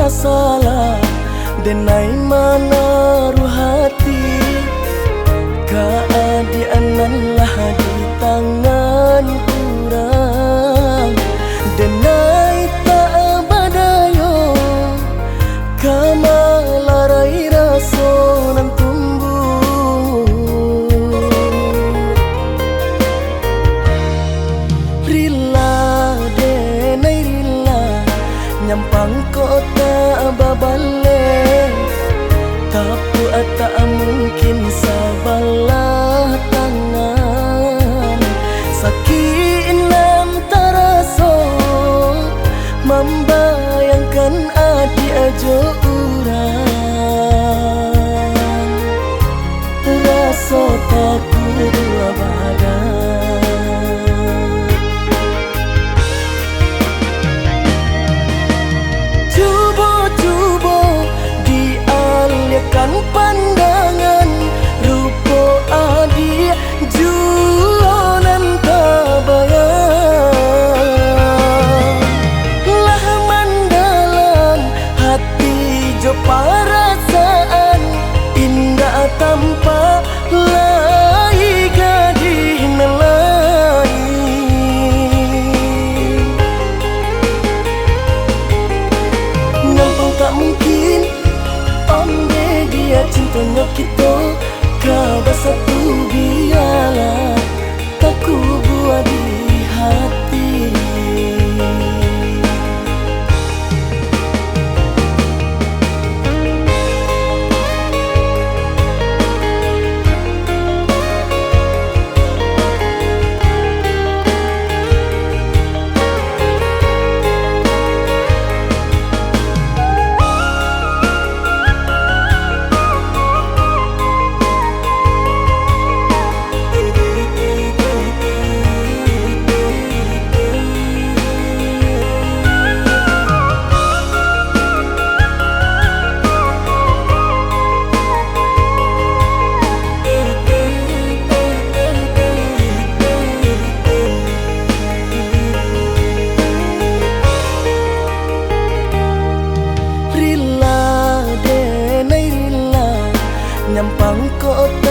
salah denai mana hati keadianan lah di tangan kurang denai tak badayo kamalarai raso nan tumbuh rila denai rila nyampang kota babale tapi tak mungkin sabalah tangan sakit nam taraso membayangkan adik ajo urang rasa takut abadan pandangan rupo adi jualan tabayang lah mandalan hati jo perasaan indah tanpa lai gadih nelai nampang tak mungkin dia cintanya kita kau satu biarlah tak ku buat di hati nyampang kota